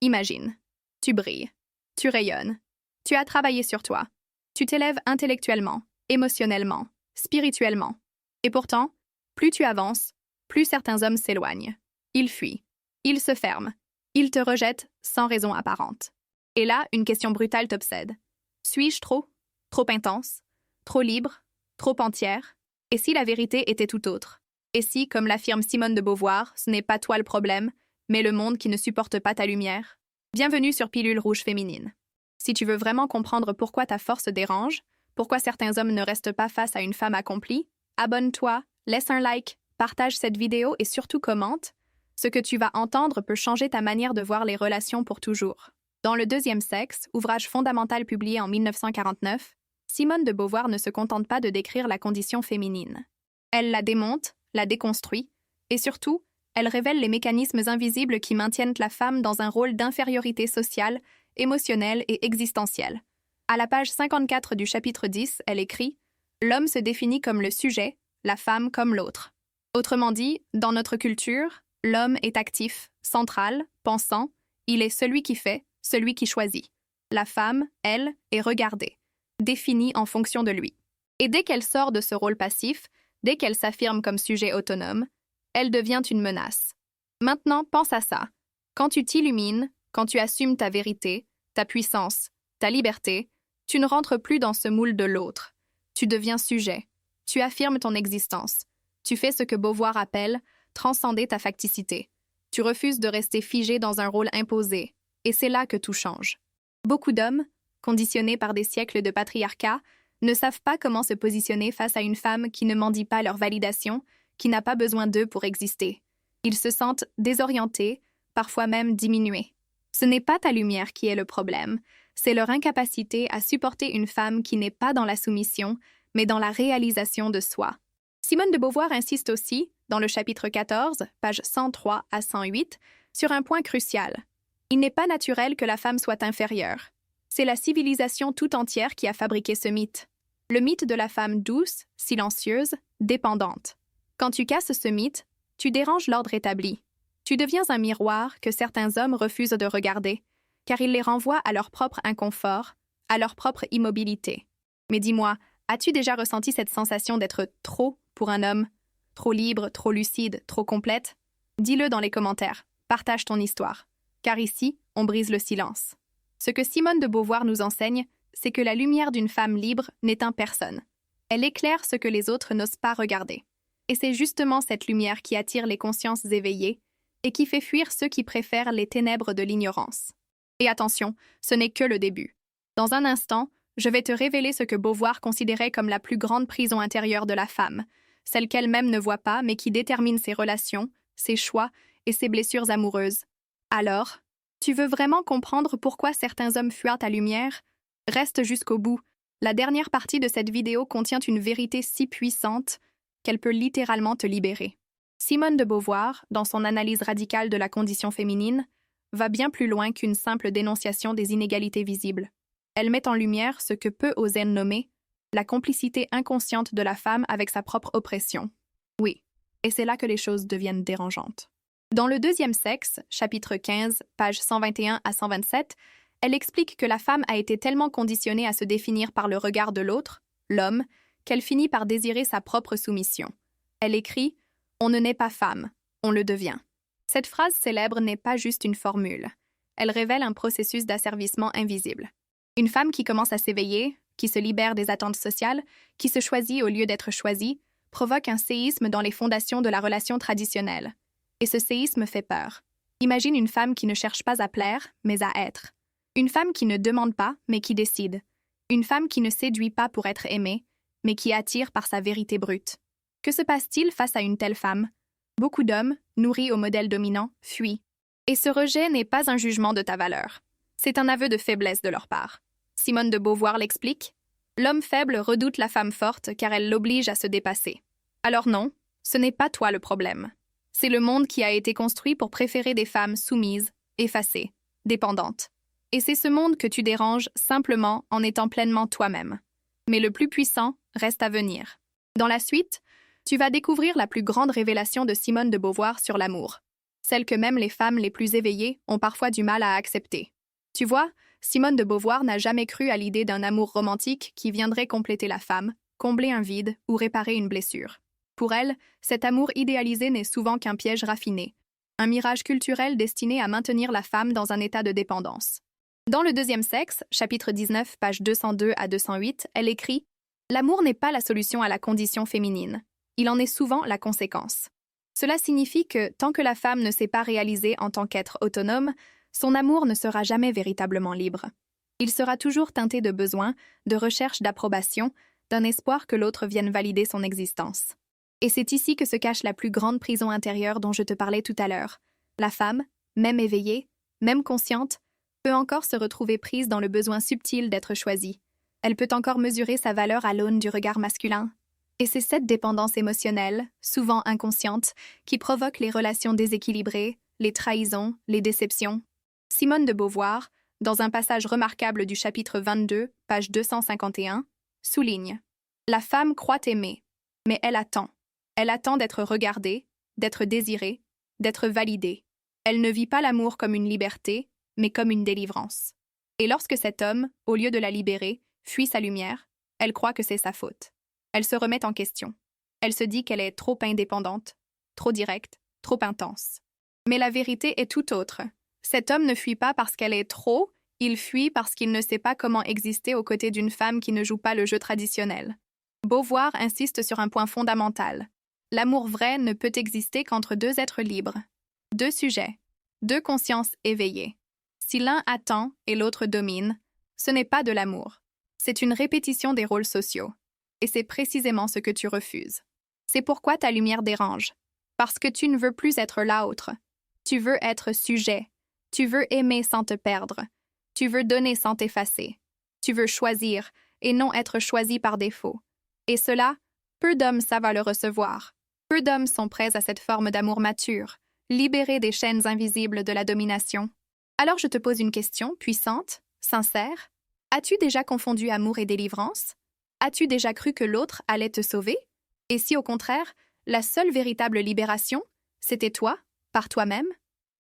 Imagine, tu brilles, tu rayonnes, tu as travaillé sur toi, tu t'élèves intellectuellement, émotionnellement, spirituellement. Et pourtant, plus tu avances, plus certains hommes s'éloignent. Ils fuient, ils se ferment, ils te rejettent sans raison apparente. Et là, une question brutale t'obsède. Suis-je trop? Trop intense? Trop libre? Trop entière? Et si la vérité était tout autre? Et si, comme l'affirme Simone de Beauvoir, ce n'est pas toi le problème, mais le monde qui ne supporte pas ta lumière? Bienvenue sur Pilule Rouge Féminine. Si tu veux vraiment comprendre pourquoi ta force dérange, pourquoi certains hommes ne restent pas face à une femme accomplie, abonne-toi, laisse un like, partage cette vidéo et surtout commente. Ce que tu vas entendre peut changer ta manière de voir les relations pour toujours. Dans Le deuxième sexe, ouvrage fondamental publié en 1949, Simone de Beauvoir ne se contente pas de décrire la condition féminine. Elle la démonte, la déconstruit, et surtout, elle révèle les mécanismes invisibles qui maintiennent la femme dans un rôle d'infériorité sociale, émotionnelle et existentielle. À la page 54 du chapitre 10, elle écrit « L'homme se définit comme le sujet, la femme comme l'autre ». Autrement dit, dans notre culture, l'homme est actif, central, pensant, il est celui qui fait, celui qui choisit. La femme, elle, est regardée, définie en fonction de lui. Et dès qu'elle sort de ce rôle passif, dès qu'elle s'affirme comme sujet autonome, elle devient une menace. Maintenant, pense à ça. Quand tu t'illumines, quand tu assumes ta vérité, ta puissance, ta liberté, tu ne rentres plus dans ce moule de l'autre. Tu deviens sujet. Tu affirmes ton existence. Tu fais ce que Beauvoir appelle « transcender ta facticité ». Tu refuses de rester figé dans un rôle imposé. Et c'est là que tout change. Beaucoup d'hommes, conditionnés par des siècles de patriarcat, ne savent pas comment se positionner face à une femme qui ne mendie pas leur validation, qui n'a pas besoin d'eux pour exister. Ils se sentent désorientés, parfois même diminués. Ce n'est pas ta lumière qui est le problème, c'est leur incapacité à supporter une femme qui n'est pas dans la soumission, mais dans la réalisation de soi. Simone de Beauvoir insiste aussi, dans le chapitre 14, pages 103 à 108, sur un point crucial. Il n'est pas naturel que la femme soit inférieure. C'est la civilisation tout entière qui a fabriqué ce mythe. Le mythe de la femme douce, silencieuse, dépendante. Quand tu casses ce mythe, tu déranges l'ordre établi. Tu deviens un miroir que certains hommes refusent de regarder, car ils les renvoient à leur propre inconfort, à leur propre immobilité. Mais dis-moi, as-tu déjà ressenti cette sensation d'être trop pour un homme? Trop libre, trop lucide, trop complète? Dis-le dans les commentaires, partage ton histoire. Car ici, on brise le silence. Ce que Simone de Beauvoir nous enseigne, c'est que la lumière d'une femme libre n'éteint personne. Elle éclaire ce que les autres n'osent pas regarder. Et c'est justement cette lumière qui attire les consciences éveillées et qui fait fuir ceux qui préfèrent les ténèbres de l'ignorance. Et attention, ce n'est que le début. Dans un instant, je vais te révéler ce que Beauvoir considérait comme la plus grande prison intérieure de la femme, celle qu'elle-même ne voit pas mais qui détermine ses relations, ses choix et ses blessures amoureuses. Alors, tu veux vraiment comprendre pourquoi certains hommes fuient ta lumière? Reste jusqu'au bout. La dernière partie de cette vidéo contient une vérité si puissante qu'elle peut littéralement te libérer. Simone de Beauvoir, dans son analyse radicale de la condition féminine, va bien plus loin qu'une simple dénonciation des inégalités visibles. Elle met en lumière ce que peu oser nommer la complicité inconsciente de la femme avec sa propre oppression. Oui, et c'est là que les choses deviennent dérangeantes. Dans Le deuxième sexe, chapitre 15, pages 121 à 127, elle explique que la femme a été tellement conditionnée à se définir par le regard de l'autre, l'homme, qu'elle finit par désirer sa propre soumission. Elle écrit « On ne naît pas femme, on le devient ». Cette phrase célèbre n'est pas juste une formule. Elle révèle un processus d'asservissement invisible. Une femme qui commence à s'éveiller, qui se libère des attentes sociales, qui se choisit au lieu d'être choisie, provoque un séisme dans les fondations de la relation traditionnelle. Et ce séisme fait peur. Imagine une femme qui ne cherche pas à plaire, mais à être. Une femme qui ne demande pas, mais qui décide. Une femme qui ne séduit pas pour être aimée, mais qui attire par sa vérité brute. Que se passe-t-il face à une telle femme? Beaucoup d'hommes, nourris au modèle dominant, fuient. Et ce rejet n'est pas un jugement de ta valeur. C'est un aveu de faiblesse de leur part. Simone de Beauvoir l'explique. L'homme faible redoute la femme forte car elle l'oblige à se dépasser. Alors non, ce n'est pas toi le problème. C'est le monde qui a été construit pour préférer des femmes soumises, effacées, dépendantes. Et c'est ce monde que tu déranges simplement en étant pleinement toi-même. Mais le plus puissant reste à venir. Dans la suite, tu vas découvrir la plus grande révélation de Simone de Beauvoir sur l'amour. celle que même les femmes les plus éveillées ont parfois du mal à accepter. Tu vois, Simone de Beauvoir n'a jamais cru à l'idée d'un amour romantique qui viendrait compléter la femme, combler un vide ou réparer une blessure. Pour elle, cet amour idéalisé n'est souvent qu'un piège raffiné, un mirage culturel destiné à maintenir la femme dans un état de dépendance. Dans Le deuxième sexe, chapitre 19, pages 202 à 208, elle écrit « L'amour n'est pas la solution à la condition féminine. Il en est souvent la conséquence. Cela signifie que, tant que la femme ne s'est pas réalisée en tant qu'être autonome, son amour ne sera jamais véritablement libre. Il sera toujours teinté de besoins, de recherche d'approbation, d'un espoir que l'autre vienne valider son existence. Et c'est ici que se cache la plus grande prison intérieure dont je te parlais tout à l'heure. La femme, même éveillée, même consciente, peut encore se retrouver prise dans le besoin subtil d'être choisie. Elle peut encore mesurer sa valeur à l'aune du regard masculin. Et c'est cette dépendance émotionnelle, souvent inconsciente, qui provoque les relations déséquilibrées, les trahisons, les déceptions. Simone de Beauvoir, dans un passage remarquable du chapitre 22, page 251, souligne « La femme croit aimer, mais elle attend. Elle attend d'être regardée, d'être désirée, d'être validée. Elle ne vit pas l'amour comme une liberté, mais comme une délivrance. Et lorsque cet homme, au lieu de la libérer, fuit sa lumière, elle croit que c'est sa faute. Elle se remet en question. Elle se dit qu'elle est trop indépendante, trop directe, trop intense. Mais la vérité est tout autre. Cet homme ne fuit pas parce qu'elle est trop, il fuit parce qu'il ne sait pas comment exister aux côtés d'une femme qui ne joue pas le jeu traditionnel. Beauvoir insiste sur un point fondamental. L'amour vrai ne peut exister qu'entre deux êtres libres. Deux sujets, deux consciences éveillées. Si l'un attend et l'autre domine, ce n'est pas de l'amour. C'est une répétition des rôles sociaux. Et c'est précisément ce que tu refuses. C'est pourquoi ta lumière dérange. Parce que tu ne veux plus être l'autre. Tu veux être sujet. Tu veux aimer sans te perdre. Tu veux donner sans t'effacer. Tu veux choisir et non être choisi par défaut. Et cela, peu d'hommes savent le recevoir. Peu d'hommes sont prêts à cette forme d'amour mature, libérés des chaînes invisibles de la domination. Alors je te pose une question puissante, sincère. As-tu déjà confondu amour et délivrance? As-tu déjà cru que l'autre allait te sauver? Et si au contraire, la seule véritable libération, c'était toi, par toi-même?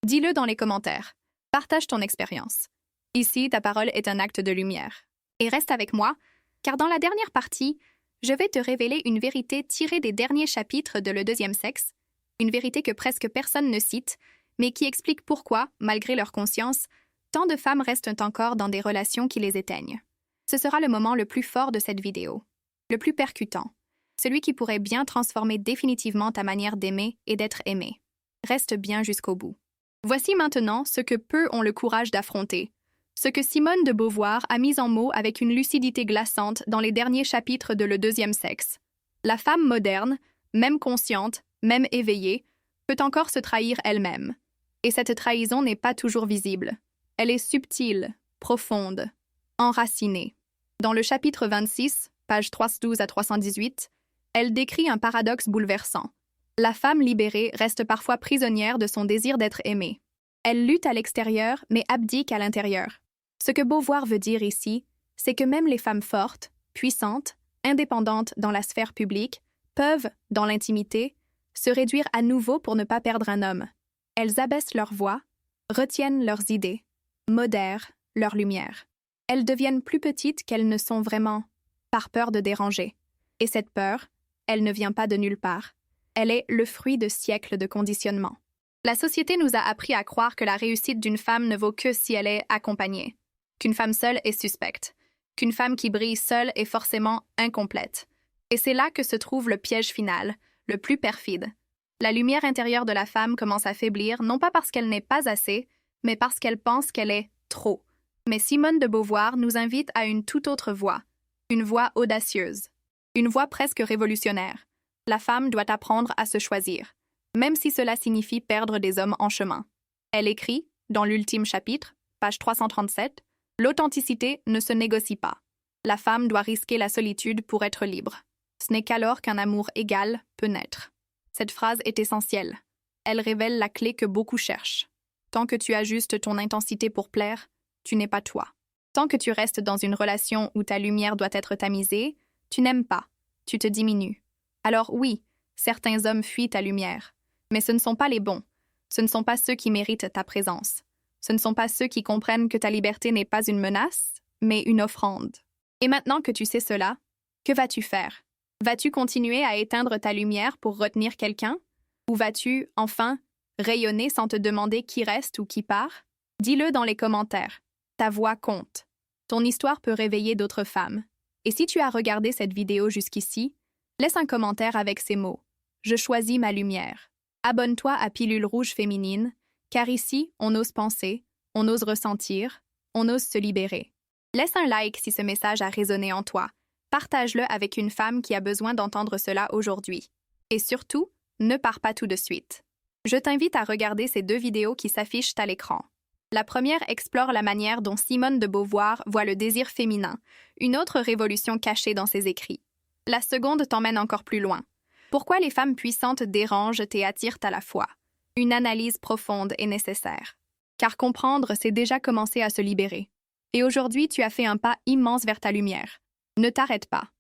Dis-le dans les commentaires. Partage ton expérience. Ici, ta parole est un acte de lumière. Et reste avec moi, car dans la dernière partie, je vais te révéler une vérité tirée des derniers chapitres de Le deuxième sexe, une vérité que presque personne ne cite, mais qui explique pourquoi, malgré leur conscience, tant de femmes restent encore dans des relations qui les éteignent. Ce sera le moment le plus fort de cette vidéo, le plus percutant, celui qui pourrait bien transformer définitivement ta manière d'aimer et d'être aimé. Reste bien jusqu'au bout. Voici maintenant ce que peu ont le courage d'affronter, ce que Simone de Beauvoir a mis en mots avec une lucidité glaçante dans les derniers chapitres de Le deuxième sexe. La femme moderne, même consciente, même éveillée, peut encore se trahir elle-même. Et cette trahison n'est pas toujours visible. Elle est subtile, profonde, enracinée. Dans le chapitre 26, pages 312 à 318, elle décrit un paradoxe bouleversant. La femme libérée reste parfois prisonnière de son désir d'être aimée. Elle lutte à l'extérieur, mais abdique à l'intérieur. Ce que Beauvoir veut dire ici, c'est que même les femmes fortes, puissantes, indépendantes dans la sphère publique, peuvent, dans l'intimité, se réduire à nouveau pour ne pas perdre un homme. Elles abaissent leur voix, retiennent leurs idées, modèrent leur lumière. Elles deviennent plus petites qu'elles ne sont vraiment, par peur de déranger. Et cette peur, elle ne vient pas de nulle part. Elle est le fruit de siècles de conditionnement. La société nous a appris à croire que la réussite d'une femme ne vaut que si elle est accompagnée, qu'une femme seule est suspecte, qu'une femme qui brille seule est forcément incomplète. Et c'est là que se trouve le piège final, le plus perfide. La lumière intérieure de la femme commence à faiblir, non pas parce qu'elle n'est pas assez, mais parce qu'elle pense qu'elle est trop. Mais Simone de Beauvoir nous invite à une toute autre voie, une voie audacieuse, une voie presque révolutionnaire. La femme doit apprendre à se choisir, même si cela signifie perdre des hommes en chemin. Elle écrit, dans l'ultime chapitre, page 337, « L'authenticité ne se négocie pas. La femme doit risquer la solitude pour être libre. Ce n'est qu'alors qu'un amour égal peut naître. » Cette phrase est essentielle. Elle révèle la clé que beaucoup cherchent. Tant que tu ajustes ton intensité pour plaire, tu n'es pas toi. Tant que tu restes dans une relation où ta lumière doit être tamisée, tu n'aimes pas, tu te diminues. Alors oui, certains hommes fuient ta lumière, mais ce ne sont pas les bons. Ce ne sont pas ceux qui méritent ta présence. Ce ne sont pas ceux qui comprennent que ta liberté n'est pas une menace, mais une offrande. Et maintenant que tu sais cela, que vas-tu faire? Vas-tu continuer à éteindre ta lumière pour retenir quelqu'un? Ou vas-tu, enfin, rayonner sans te demander qui reste ou qui part? Dis-le dans les commentaires. Ta voix compte. Ton histoire peut réveiller d'autres femmes. Et si tu as regardé cette vidéo jusqu'ici, laisse un commentaire avec ces mots. Je choisis ma lumière. Abonne-toi à Pilule Rouge Féminine, car ici, on ose penser, on ose ressentir, on ose se libérer. Laisse un like si ce message a résonné en toi. Partage-le avec une femme qui a besoin d'entendre cela aujourd'hui. Et surtout, ne pars pas tout de suite. Je t'invite à regarder ces 2 vidéos qui s'affichent à l'écran. La première explore la manière dont Simone de Beauvoir voit le désir féminin, une autre révolution cachée dans ses écrits. La seconde t'emmène encore plus loin. Pourquoi les femmes puissantes dérangent et attirent à la fois? Une analyse profonde est nécessaire. Car comprendre, c'est déjà commencer à se libérer. Et aujourd'hui, tu as fait un pas immense vers ta lumière. Ne t'arrête pas.